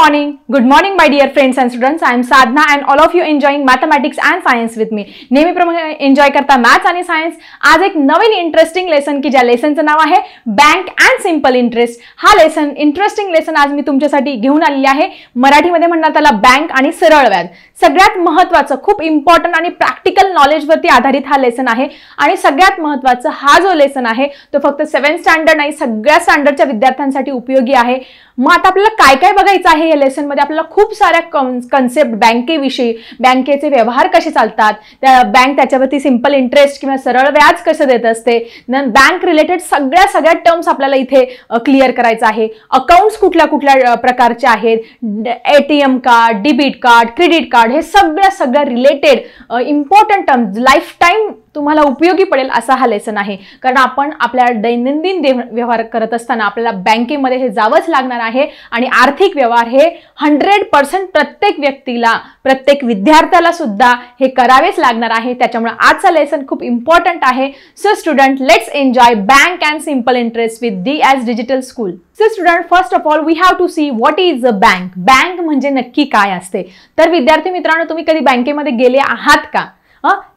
Good morning, my dear friends and students. I am Sadhna and all of you enjoying mathematics and science with me. नेहमीप्रमाणे enjoy करता maths आणि science. आज एक नवीन interesting lesson की ज्या लेसनचं नाव आहे bank and simple interest. हा lesson interesting lesson आज मी तुमच्यासाठी घेऊन आलेली आहे. मराठीमध्ये म्हणणार त्याला बँक आणि सरळ व्याज. सगळ्यात महत्त्वाचं खूप इम्पॉर्टंट आणि प्रॅक्टिकल नॉलेज वरती आधारित हा लेसन आहे आणि सगळ्यात महत्त्वाचं हा जो लेसन आहे तो फक्त 7th स्टँडर्ड नाही सगळ्या स्टँडर्डच्या विद्यार्थ्यांसाठी उपयोगी आहे. मग आता आपल्याला काय काय बघायचं आहे या लेसन मध्ये. आपल्याला खूप साऱ्या कन्सेप्ट बँकेविषयी, बँकेचे व्यवहार कसे चालतात, बँक त्याच्यावरती सिंपल इंटरेस्ट किंवा सरळ व्याज कसं देत असते, बँक रिलेटेड सगळ्या टर्म्स आपल्याला इथे क्लिअर करायचं आहे. अकाउंट्स कुठल्या कुठल्या प्रकारचे आहेत, ATM card, debit card, credit card, हे सगळ्या related important terms life time तुम्हाला उपयोगी पडेल असा हा लेसन आहे. कारण आपण आपल्या दैनंदिन व्यवहार करत असताना आपल्याला बँकेमध्ये हे जावंच लागणार आहे आणि आर्थिक व्यवहार हे 100% प्रत्येक व्यक्तीला, प्रत्येक विद्यार्थ्याला सुद्धा हे करावेच लागणार आहे. त्याच्यामुळे आजचा लेसन खूप इम्पॉर्टंट आहे. So student, let's enjoy bank and simple interest with DS digital school. So student, first of all we have to see what is a bank. Bank म्हणजे नक्की काय असते. तर विद्यार्थी मित्रांनो, तुम्ही कधी बँकेमध्ये गेले आहात का?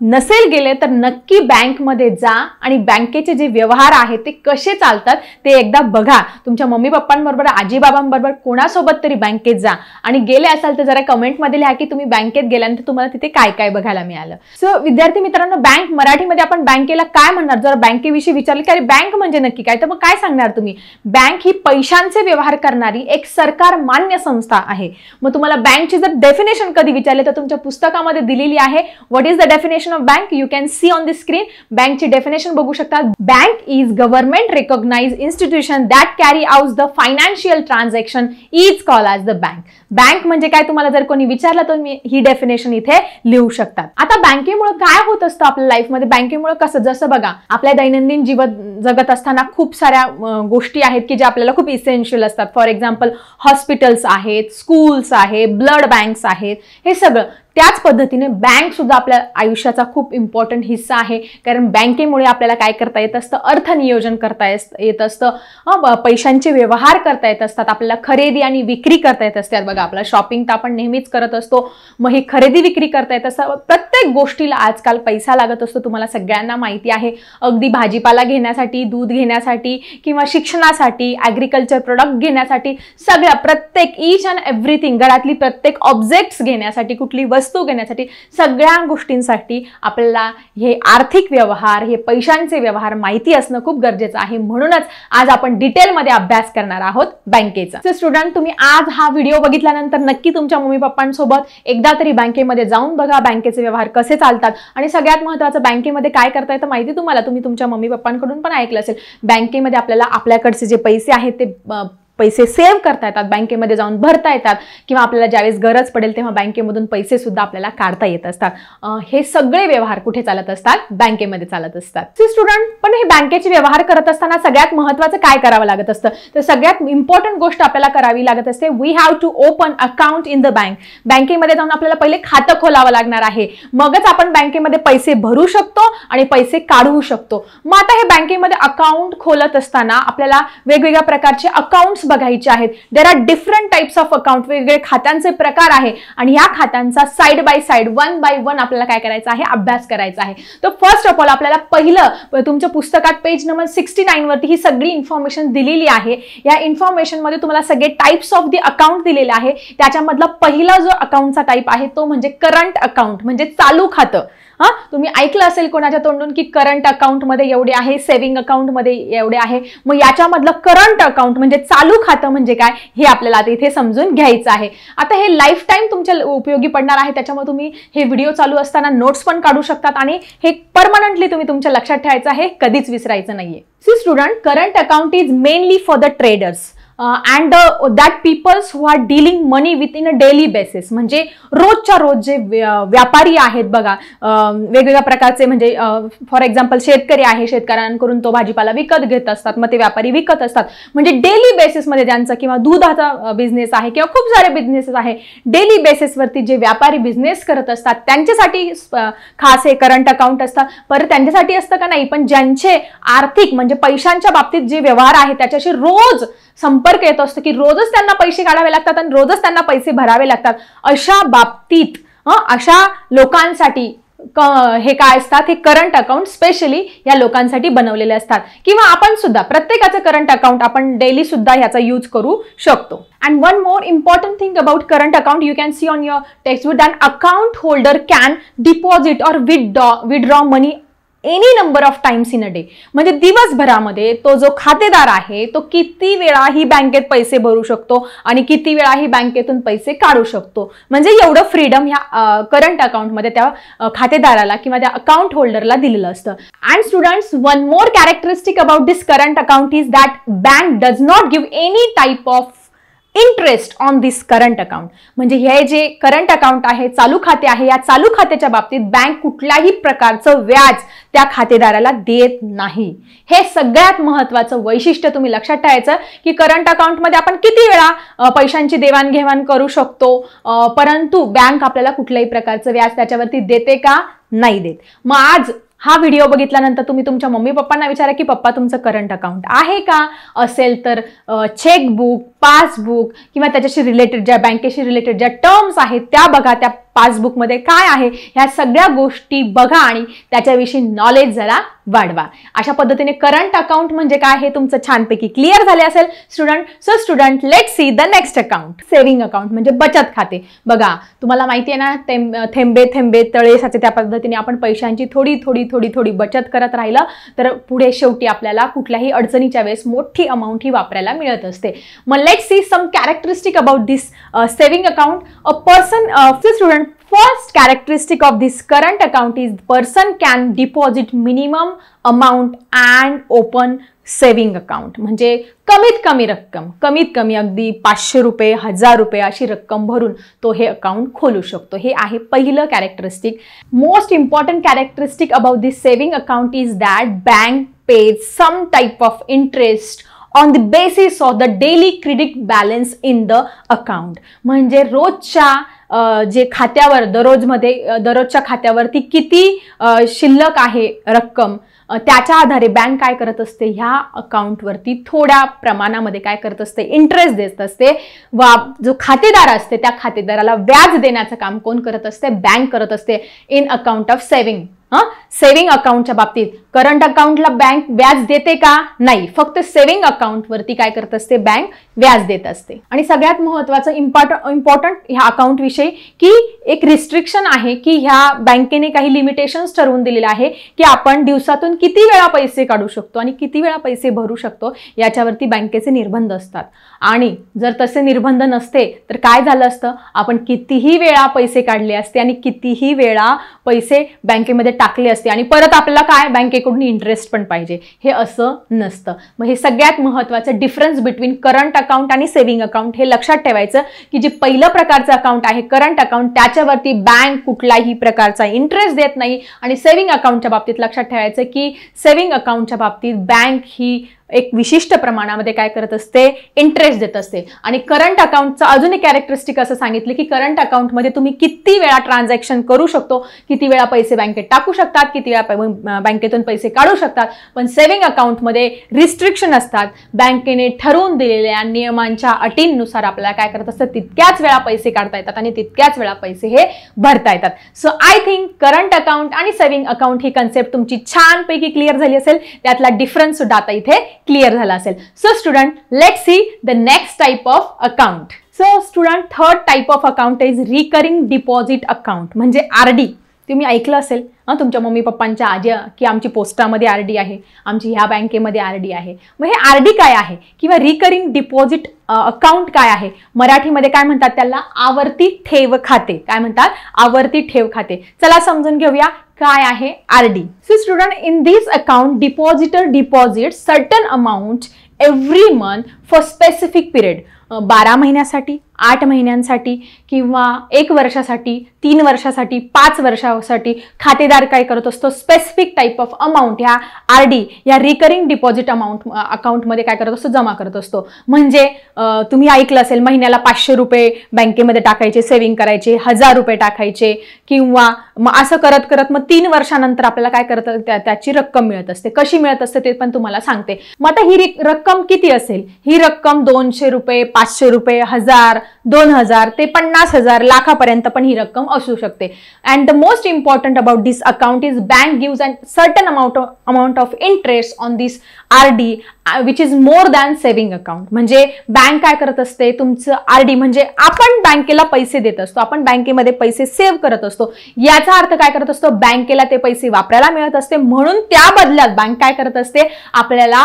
नसेल गेले तर नक्की बँकमध्ये जा आणि बँकेचे जे व्यवहार आहेत ते कसे चालतात ते एकदा बघा. तुमच्या मम्मी पप्पांबरोबर, आजी बाबांबरोबर कोणासोबत तरी बँकेत जा आणि गेले असाल तर जरा कमेंटमध्ये लिहा की तुम्ही बँकेत गेल्यानंतर तुम्हाला तिथे काय काय बघायला मिळालं. सो विद्यार्थी मित्रांनो, बँक मराठीमध्ये आपण बँकेला काय म्हणणार जर बँकेविषयी विचारले की अरे बँक म्हणजे नक्की काय, तर मग काय सांगणार तुम्ही? बँक ही पैशांचे व्यवहार करणारी एक सरकार मान्य संस्था आहे. मग तुम्हाला बँकची जर डेफिनेशन कधी विचारले तर तुमच्या पुस्तकामध्ये दिलेली आहे. What is the definition of bank? You can see on the screen. Bank ची definition बघू शकता. Bank is government recognized institution that carry out the financial transaction is called as the bank. Bank म्हणजे काय तुम्हाला जर कोणी विचारलं तर मी ही डेफिनेशन इथे लिहू शकतात. आता बँकेमुळे काय होत असतं आपल्या लाईफमध्ये, बँकेमुळे कसं, जसं बघा आपल्या दैनंदिन जीवन जगत असताना खूप साऱ्या गोष्टी आहेत की ज्या आपल्याला खूप इसेन्शियल असतात. फॉर एक्झाम्पल हॉस्पिटल्स आहेत, स्कूल्स आहेत, ब्लड बँक्स आहेत, हे सगळं. त्याच पद्धतीने बँक सुद्धा आपल्या आयुष्याचा खूप इम्पॉर्टंट हिस्सा आहे. कारण बँकेमुळे आपल्याला काय करता येत असतं, अर्थनियोजन करता येत असतं, पैशांचे व्यवहार करता येत असतात, आपल्याला खरेदी आणि विक्री करता येत असतात. बघा आपला शॉपिंग तर आपण नेहमीच करत असतो, मग ही खरेदी विक्री करता येत असतं. प्रत्येक गोष्टीला आजकाल पैसा लागत असतो, तुम्हाला सगळ्यांना माहिती आहे. अगदी भाजीपाला घेण्यासाठी, दूध घेण्यासाठी किंवा शिक्षणासाठी, ॲग्रिकल्चर प्रोडक्ट घेण्यासाठी, सगळ्या प्रत्येक ईच अँड एव्हरीथिंग, घरातली प्रत्येक ऑब्जेक्ट्स घेण्यासाठी, कुठली वस्तू घेण्यासाठी, सगळ्या गोष्टींसाठी आपल्याला हे आर्थिक व्यवहार, हे पैशांचे व्यवहार माहिती असणं खूप गरजेचं आहे. म्हणूनच आज आपण डिटेलमध्ये अभ्यास करणार आहोत बँकेचा. तर स्टुडंट, तुम्ही आज हा व्हिडिओ बघितल्यानंतर नक्की तुमच्या मम्मी पप्पांसोबत एकदा तरी बँकेमध्ये जाऊन बघा बँकेचे व्यवहार कसे चालतात. आणि सगळ्यात महत्त्वाचं, बँकेमध्ये काय करता येतं माहिती तुम्हाला, तुम्ही तुमच्या मम्मी पप्पांकडून पण ऐकलं असेल. बँकेमध्ये आपल्याला आपल्याकडचे जे पैसे आहेत ते पैसे सेव्ह करता येतात, बँकेमध्ये जाऊन भरता येतात किंवा आपल्याला ज्यावेळेस गरज पडेल तेव्हा बँकेमधून पैसे सुद्धा आपल्याला काढता येत असतात. हे सगळे व्यवहार कुठे चालत असतात? बँकेमध्ये चालत असतात. स्टुडंट, पण हे बँकेचे व्यवहार करत असताना सगळ्यात महत्त्वाचं काय करावं लागत असतं, तर सगळ्यात इम्पॉर्टंट गोष्ट आपल्याला करावी लागत असते. We have to open account in the bank. बँकेमध्ये जाऊन आपल्याला पहिले खातं खोलावं लागणार आहे, मगच आपण बँकेमध्ये पैसे भरू शकतो आणि पैसे काढू शकतो. मग आता हे बँकेमध्ये अकाउंट खोलत असताना आपल्याला वेगवेगळ्या प्रकारचे अकाउंट्स बघायचे आहेत. There are different types of account, वेगवेगळे खात्यांचे प्रकार आहे आणि या खात्यांचा साइड बाय साइड, 1 by 1 आपल्याला काय करायचं आहे, अभ्यास करायचा आहे. तर फर्स्ट ऑफ ऑल आपल्याला पहिलं तुमच्या पुस्तकात पेज नंबर 69 वरती ही सगळी इन्फॉर्मेशन दिलेली आहे. या इन्फॉर्मेशन मध्ये तुम्हाला सगळे टाइप्स ऑफ द अकाउंट दिलेले आहे. त्याच्यामधला पहिला जो अकाउंटचा टाइप आहे तो म्हणजे करंट अकाउंट, म्हणजे चालू खातं. तुम्ही ऐकलं असेल कोणाच्या तोंडून की करंट अकाउंट मध्ये एवढे आहे, सेव्हिंग अकाउंट मध्ये एवढे आहे. मग याच्यामधलं करंट अकाउंट म्हणजे चालू खातं म्हणजे काय हे आपल्याला आता इथे समजून घ्यायचं आहे. आता हे लाईफ टाइम तुमच्या उपयोगी पडणार आहे. त्याच्यामुळे तुम्ही हे व्हिडिओ चालू असताना नोट्स पण काढू शकतात आणि हे परमनंटली तुम्ही तुमच्या लक्षात ठेवायचं आहे, कधीच विसरायचं नाहीये. See student, current account is mainly for the traders and that peoples who are dealing money within a daily basis. म्हणजे रोजच्या रोज जे व्यापारी आहेत बघा, वेगवेगळ्या प्रकारचे, म्हणजे फॉर एक्झाम्पल शेतकरी आहे, शेतकऱ्यांकडून तो भाजीपाला विकत घेत असतात, मग ते व्यापारी विकत असतात. म्हणजे डेली बेसिसमध्ये ज्यांचा किंवा दुधाचा बिझनेस आहे किंवा खूप सारे बिझनेसेस आहे, डेली बेसिसवरती जे व्यापारी बिझनेस करत असतात त्यांच्यासाठी खास हे करंट अकाउंट असतात. परत त्यांच्यासाठी असतं का नाही, पण ज्यांचे आर्थिक म्हणजे पैशांच्या बाबतीत जे व्यवहार आहे त्याच्याशी रोज संपर्क येत असतो की रोजच त्यांना पैसे काढावे लागतात आणि रोजच त्यांना पैसे भरावे लागतात, अशा बाबतीत अशा लोकांसाठी हे काय असतात, हे करंट अकाउंट स्पेशली या लोकांसाठी बनवलेले असतात. किंवा आपण सुद्धा प्रत्येकाचं करंट अकाउंट आपण डेली सुद्धा ह्याचा यूज करू शकतो. And one more important thing about current account, you can see on your textbook that account holder can deposit or withdraw money any number of times in a day. म्हणजे दिवसभरामध्ये तो जो खातेदार आहे तो किती वेळा ही बँकेत पैसे भरू शकतो आणि किती वेळा ही बँकेतून पैसे काढू शकतो. म्हणजे एवढं फ्रीडम ह्या करंट अकाउंटमध्ये त्या खातेदाराला किंवा त्या अकाउंट होल्डरला दिलेलं असतं. And students, one more characteristic about this current account is that bank does not give any type of interest on this current account. म्हणजे हे जे करंट अकाउंट आहे, चालू खाते आहे, या चालू खात्याच्या बाबतीत बँक कुठल्याही प्रकारचं व्याज त्या खातेदाराला देत नाही. हे सगळ्यात महत्त्वाचं वैशिष्ट्य तुम्ही लक्षात ठेवायचं की करंट अकाउंटमध्ये आपण किती वेळा पैशांची देवाणघेवाण करू शकतो, परंतु बँक आपल्याला कुठल्याही प्रकारचं व्याज त्याच्यावरती देते का, नाही देत. मग आज हा व्हिडिओ बघितल्यानंतर तुम्ही तुमच्या मम्मी पप्पांना विचारा की पप्पा तुमचं करंट अकाउंट आहे का, असेल तर चेकबुक, पासबुक किंवा त्याच्याशी रिलेटेड ज्या बँकेशी रिलेटेड ज्या टर्म्स आहेत त्या बघा, त्या पासबुकमध्ये काय आहे ह्या सगळ्या गोष्टी बघा आणि त्याच्याविषयी नॉलेज जरा वाढवा. अशा पद्धतीने करंट अकाउंट म्हणजे काय हे तुमचं छानपैकी क्लिअर झाले असेल student. So student, let's see the next account, saving account म्हणजे बचत खाते. बघा, तुम्हाला माहिती आहे ना, थेंबे थेंबे तळे साचे, त्या पद्धतीने आपण पैशांची थोडी थोडी थोडी थोडी बचत करत राहिलं तर पुढे शेवटी आपल्याला कुठल्याही अडचणीच्या वेळेस मोठी अमाऊंट ही वापरायला मिळत असते. मग let's see some characteristic about this saving account. A person, student, first characteristic of this current account is person can deposit minimum amount and open saving account. म्हणजे कमीत कमी रक्कम, कमीत कमी अगदी 500 रुपये, 1000 रुपये अशी रक्कम भरून तो हे अकाउंट खोलू शकतो. हे आहे पहिलं characteristic. Most important characteristic about this saving account is that bank pays some type of interest on the basis of the daily credit balance in the account. म्हणजे रोजच्या जे खात्यावर दररोजच्या खात्यावरती किती शिल्लक आहे रक्कम, त्याच्या आधारे बँक काय करत असते, ह्या अकाउंटवरती थोड्या प्रमाणामध्ये काय करत असते, इंटरेस्ट देत असते. व जो खातेदार असते त्या खातेदाराला व्याज देण्याचं काम कोण करत असते, बँक करत असते in account of saving. Saving अकाउंटच्या बाबतीत करंट अकाउंटला बँक व्याज देते का, नाही, फक्त सेव्हिंग अकाउंटवरती काय करत असते, बँक व्याज देत असते. आणि सगळ्यात महत्त्वाचं इम्पॉर्टंट ह्या अकाउंट विषयी की एक रिस्ट्रिक्शन आहे की ह्या बँकेने काही लिमिटेशन्स ठरवून दिलेले आहे की आपण दिवसातून किती वेळा पैसे काढू शकतो आणि किती वेळा पैसे भरू शकतो, याच्यावरती बँकेचे निर्बंध असतात. आणि जर तसे निर्बंध नसते तर काय झालं असतं, आपण कितीही वेळा पैसे काढले असते आणि कितीही वेळा पैसे बँकेमध्ये टाकले असते आणि परत आपल्याला काय बँकेकडून इंटरेस्ट पण पाहिजे, हे असं नसतं. मग हे सगळ्यात महत्त्वाचं डिफरन्स बिटवीन करंट अकाउंट आणि सेव्हिंग अकाउंट हे लक्षात ठेवायचं की जे पहिलं प्रकारचं अकाउंट आहे करंट अकाउंट, त्याच्यावरती बँक कुठलाही प्रकारचा इंटरेस्ट देत नाही. आणि सेव्हिंग अकाउंटच्या बाबतीत लक्षात ठेवायचं की सेव्हिंग अकाउंटच्या बाबतीत बँक ही एक विशिष्ट प्रमाणामध्ये काय करत असते, इंटरेस्ट देत असते. आणि करंट अकाउंटचं अजून एक कॅरेक्टरिस्टिक असं सांगितलं की करंट अकाउंटमध्ये तुम्ही किती वेळा ट्रान्झॅक्शन करू शकतो, किती वेळा पैसे बँकेत टाकू शकतात, किती वेळा बँकेतून पैसे काढू शकतात. पण सेव्हिंग अकाउंटमध्ये रिस्ट्रिक्शन असतात. बँकेने ठरवून दिलेल्या नियमांच्या अटींनुसार आपल्याला काय करत असतं, तितक्याच वेळा पैसे काढता येतात आणि तितक्याच वेळा पैसे हे भरता येतात. So I think current account आणि सेव्हिंग अकाउंट ही कन्सेप्ट तुमची छानपैकी क्लिअर झाली असेल. त्यातला डिफरन्स सुद्धा आता इथे क्लिअर झाला असेल. So student, let's see the next type of account. So student, third type of account is recurring deposit account म्हणजे आरडी. तुम्ही ऐकलं असेल तुमच्या मम्मी पप्पांच्या आजी की आमची पोस्टामध्ये आरडी आहे, आमची ह्या बँकेमध्ये आरडी आहे. मग हे आरडी काय आहे किंवा रिकरिंग डिपॉझिट अकाउंट काय आहे, मराठीमध्ये काय म्हणतात त्याला, आवर्ती ठेव खाते. काय म्हणतात, आवर्ती ठेव खाते. चला समजून घेऊया काय आहे RD. So student, in this account depositor deposit certain amount every month for specific period. 12 महिन्यासाठी, 8 महिन्यांसाठी किंवा 1 वर्षासाठी, 3 वर्षासाठी, 5 वर्षासाठी खातेदार काय करत असतो, स्पेसिफिक टाईप ऑफ अमाऊंट ह्या RD या रिकरिंग डिपॉझिट अकाउंटमध्ये काय करत असतो, जमा करत असतो. म्हणजे तुम्ही ऐकलं असेल महिन्याला 500 रुपये बँकेमध्ये टाकायचे, सेव्हिंग करायचे, 1000 रुपये टाकायचे किंवा मग असं करत करत मग 3 वर्षानंतर आपल्याला काय करत त्याची रक्कम मिळत असते. कशी मिळत असते ते पण तुम्हाला सांगते. मग आता ही रक्कम किती असेल? ही रक्कम 200 रुपये, 500 रुपये, 1000, 2000 ते 50,000 लाखापर्यंत पण ही रक्कम असू शकते. And the most important about this account is bank gives a certain amount of interest on this RD which is more than saving account. म्हणजे बँक काय करत असते, तुमचं RD म्हणजे आपण बँकेला पैसे देत असतो, आपण बँकेमध्ये पैसे सेव्ह करत असतो. याचा अर्थ काय करत असतो, बँकेला ते पैसे वापरायला मिळत असते, म्हणून त्या बदल्यात बँक काय करत असते, आपल्याला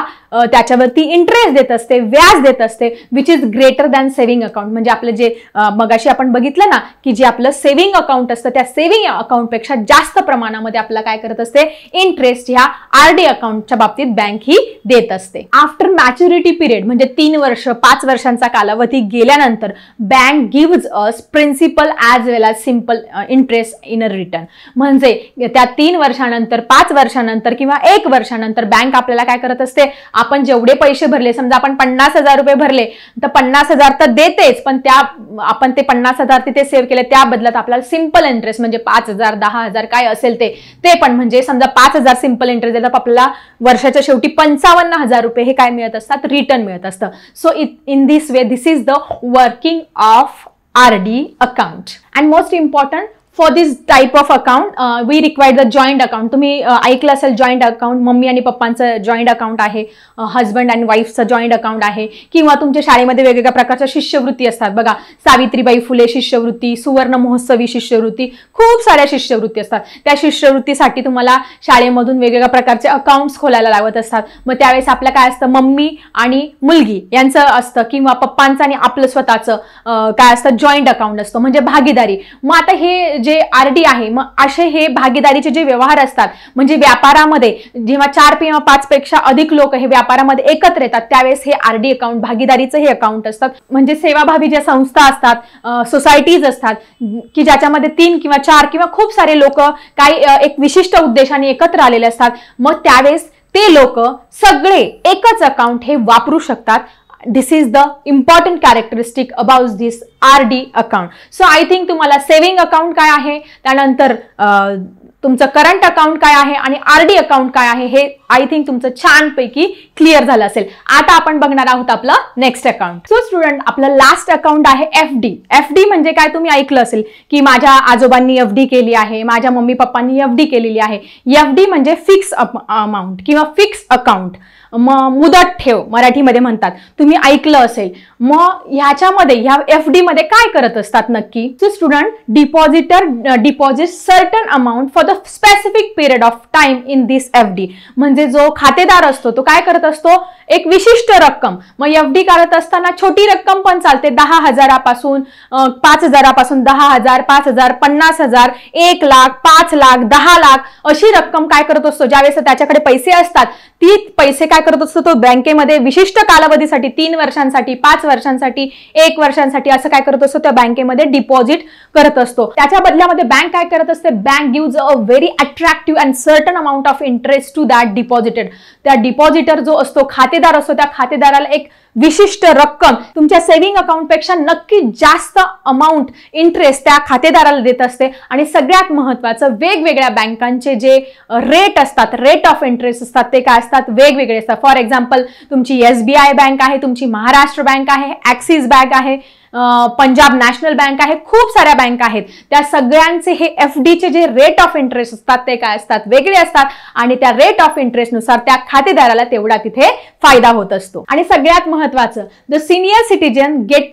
त्याच्यावरती इंटरेस्ट देत असते, व्याज देत असते, which is greater than saving account. म्हणजे आपलं जे मगाशी आपण बघितलं ना की जे आपलं सेव्हिंग अकाउंट असतं त्या सेव्हिंग अकाउंटपेक्षा जास्त प्रमाणामध्ये आपल्याला काय करत असते, इंटरेस्ट ह्या RD अकाउंटच्या बाबतीत बँक ही देत असते. आफ्टर मॅच्युरिटी पिरियड म्हणजे 3 वर्ष, 5 वर्षांचा कालावधी गेल्यानंतर bank gives us principal as well as simple interest in a return. म्हणजे त्या 3 वर्षानंतर, 5 वर्षानंतर किंवा 1 वर्षानंतर बँक आपल्याला काय करत असते, आपण जेवढे पैसे भरले, समजा आपण 50,000 रुपये भरले तर 50,000 तर देतेच, पण त्या आपण ते 50,000 तिथे सेव्ह केले त्या बदल्यात आपल्याला सिम्पल इंटरेस्ट म्हणजे 5,000, 10,000 काय असेल ते पण म्हणजे समजा 5,000 सिम्पल इंटरेस्ट देतात, आपल्याला वर्षाच्या शेवटी 55,000 रुपये हे काय मिळत असतात, रिटर्न मिळत असतं. So in this way this is the working of RD account. And most important for this type of account we required the joint account. तुम्ही ऐकलं असेल जॉईंट अकाउंट, मम्मी आणि पप्पांचं जॉईंट अकाउंट आहे, हजबंड आणि वाईफचं जॉईंट अकाउंट आहे, किंवा तुमच्या शाळेमध्ये वेगवेगळ्या प्रकारच्या शिष्यवृत्ती असतात बघा, सावित्रीबाई फुले शिष्यवृत्ती, सुवर्ण महोत्सवी शिष्यवृत्ती, खूप साऱ्या शिष्यवृत्ती असतात. त्या शिष्यवृत्तीसाठी तुम्हाला शाळेमधून वेगवेगळ्या प्रकारचे अकाउंट्स खोलायला लावत असतात. मग त्यावेळेस आपलं काय असतं, मम्मी आणि मुलगी यांचं असतं किंवा पप्पांचं आणि आपलं स्वतःचं काय असतं, जॉईंट अकाउंट असतं म्हणजे भागीदारी. मग आता हे जे RD आहे, मग असे हे भागीदारीचे जे व्यवहार असतात म्हणजे व्यापारामध्ये जेव्हा 4 किंवा 5 पेक्षा अधिक लोक हे व्यापारामध्ये एकत्र येतात त्यावेळेस हे RD अकाउंट भागीदारीचं हे अकाउंट असतात. म्हणजे सेवाभावी ज्या संस्था असतात, सोसायटीज असतात की ज्याच्यामध्ये 3 किंवा 4 किंवा खूप सारे लोक काही एक विशिष्ट उद्देशाने एकत्र आलेले असतात, मग त्यावेळेस ते लोक सगळे एकच अकाउंट हे वापरू शकतात. This is the important characteristic about this RD account. So I think तुम्हाला सेव्हिंग अकाउंट काय आहे, त्यानंतर तुमचं करंट अकाउंट काय आहे आणि RD अकाउंट काय आहे हे आय थिंक तुमचं छानपैकी क्लिअर झालं असेल. आता आपण बघणार आहोत आपलं नेक्स्ट अकाउंट. सो स्टुडंट, आपलं लास्ट अकाउंट आहे FD. FD म्हणजे काय, तुम्ही ऐकलं असेल की माझ्या आजोबांनी FD केली आहे, माझ्या मम्मी पप्पांनी FD केलेली आहे. FD म्हणजे फिक्स अमाऊंट किंवा फिक्स अकाउंट, मुदत ठेव मराठीमध्ये म्हणतात, तुम्ही ऐकलं असेल. मग ह्याच्यामध्ये ह्या FD मध्ये काय करत असतात नक्की? So student, depositor deposit certain amount for the specific period of time in this FD. म्हणजे जो खातेदार असतो तो काय करत असतो, एक विशिष्ट रक्कम. मग FD करत असताना छोटी रक्कम पण चालते, 10,000 पासून 5,000 पासून 10,000, 5,000, 50,000, 1 लाख, 5 लाख, 10 लाख अशी रक्कम काय करत असतो, ज्यावेळेस त्याच्याकडे पैसे असतात ती पैसे काय करत असतो, तो बँकेमध्ये विशिष्ट कालावधीसाठी 3 वर्षांसाठी, 5 वर्षांसाठी, 1 वर्षांसाठी असं काय करत असतो, त्या बँकेमध्ये डिपॉझिट करत असतो. त्याच्या बदल्यामध्ये बँक काय करत असते, bank gives a very attractive and certain amount of interest to that deposited. त्या डिपॉझिटर जो असतो, खातेदार असतो, त्या खातेदाराला एक विशिष्ट रक्कम तुमच्या सेव्हिंग अकाउंटपेक्षा नक्की जास्त अमाऊंट इंटरेस्ट त्या खातेदाराला देत असते. आणि सगळ्यात महत्त्वाचं, वेगवेगळ्या बँकांचे जे रेट असतात, रेट ऑफ इंटरेस्ट असतात ते काय असतात, वेगवेगळे असतात. फॉर एक्झाम्पल, तुमची SBI बँक आहे, तुमची महाराष्ट्र बँक आहे, ॲक्सिस बँक आहे, पंजाब नॅशनल बँक आहे, खूप साऱ्या बँक आहेत. त्या सगळ्यांचे हे FDचे जे रेट ऑफ इंटरेस्ट असतात ते काय असतात, वेगळे असतात. आणि त्या रेट ऑफ इंटरेस्ट नुसार त्या खातेदाराला तेवढा तिथे फायदा होत असतो. आणि सगळ्यात महत्त्वाचं, the senior citizen get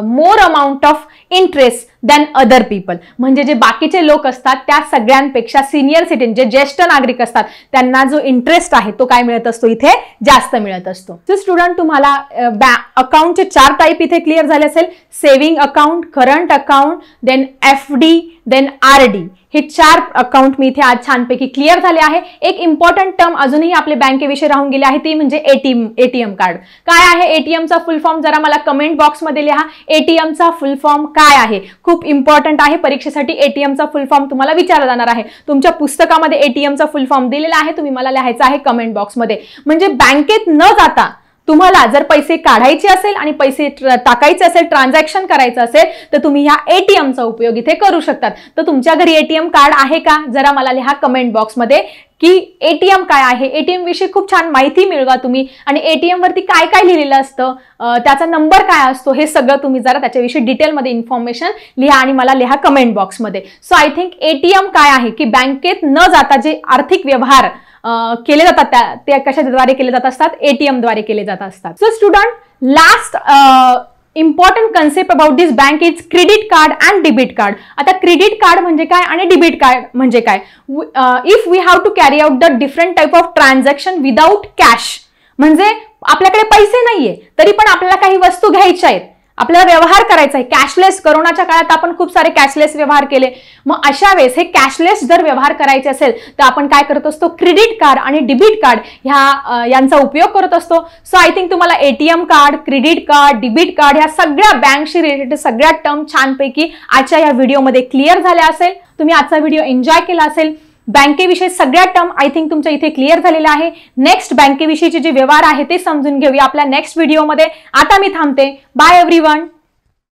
more amount of interest than other people. म्हणजे जे बाकीचे लोक असतात त्या सगळ्यांपेक्षा सिनियर सिटीजन जे ज्येष्ठ नागरिक असतात त्यांना जो इंटरेस्ट आहे तो काय मिळत असतो, इथे जास्त मिळत असतो. सो स्टुडंट, तुम्हाला अकाउंटचे 4 टाईप इथे क्लिअर झाले असेल, saving account, current account, then FD, then RD. हे 4 अकाउंट मी इथे आज छानपैकी क्लिअर झाले आहे. एक इम्पॉर्टंट टर्म अजूनही आपल्या बँकेविषयी राहून गेले आहे ती म्हणजे एटीएम कार्ड. काय आहे एटीएमचा फुल फॉर्म जरा मला कमेंट बॉक्समध्ये लिहा. एटीएमचा फुल फॉर्म काय आहे? खूप इम्पॉर्टंट आहे. परीक्षेसाठी एटीएमचा फुल फॉर्म तुम्हाला विचारला जाणार आहे. तुमच्या पुस्तकामध्ये एटीएमचा फुल फॉर्म दिलेला आहे, तुम्ही मला लिहायचा आहे कमेंट बॉक्समध्ये. म्हणजे बँकेत न जाता तुम्हाला जर पैसे काढायचे असेल आणि पैसे टाकायचे असेल, ट्रान्झॅक्शन करायचं असेल तर तुम्ही ह्या एटीएमचा उपयोग इथे करू शकतात. तर तुमच्या घरी एटीएम कार्ड आहे का? जरा मला लिहा कमेंट बॉक्समध्ये की एटीएम काय आहे. एटीएम विषयी खूप छान माहिती मिळवा तुम्ही आणि एटीएम वरती काय काय लिहिलेलं असतं, त्याचा नंबर काय असतो, हे सगळं तुम्ही जरा त्याच्याविषयी डिटेलमध्ये इन्फॉर्मेशन लिहा आणि मला लिहा कमेंट बॉक्समध्ये. सो आय थिंक एटीएम काय आहे की बँकेत न जाता जे आर्थिक व्यवहार केले जातात ते कशाद्वारे केले जात असतात? एटीएम द्वारे केले जात असतात. So student, last important concept about this bank is credit card and debit card. आता क्रेडिट कार्ड म्हणजे काय आणि डेबिट कार्ड म्हणजे काय? If we have to carry out the different type of transaction without cash, म्हणजे आपल्याकडे पैसे नाहीये तरी पण आपल्याला काही वस्तू घ्यायच्या आहेत, आपल्याला व्यवहार करायचा आहे कॅशलेस. कोरोनाच्या काळात आपण खूप सारे कॅशलेस व्यवहार केले. मग अशा वेळेस हे कॅशलेस जर व्यवहार करायचे असेल तर आपण काय करत असतो? क्रेडिट कार्ड आणि डेबिट कार्ड यांचा उपयोग करत असतो. सो आय थिंक तुम्हाला ATM card, credit card, debit card ह्या सगळ्या बँकशी रिलेटेड सगळ्या टर्म छानपैकी आजच्या या व्हिडिओमध्ये क्लिअर झाल्या असेल. तुम्ही आजचा व्हिडिओ एन्जॉय केला असेल. बँकेविषयी सगळ्या टर्म आय थिंक तुमच्या इथे क्लिअर झालेला आहे. नेक्स्ट बँकेविषयीचे जे व्यवहार आहे ते समजून घेऊया आपल्या नेक्स्ट व्हिडिओमध्ये. आता मी थांबते. Bye everyone.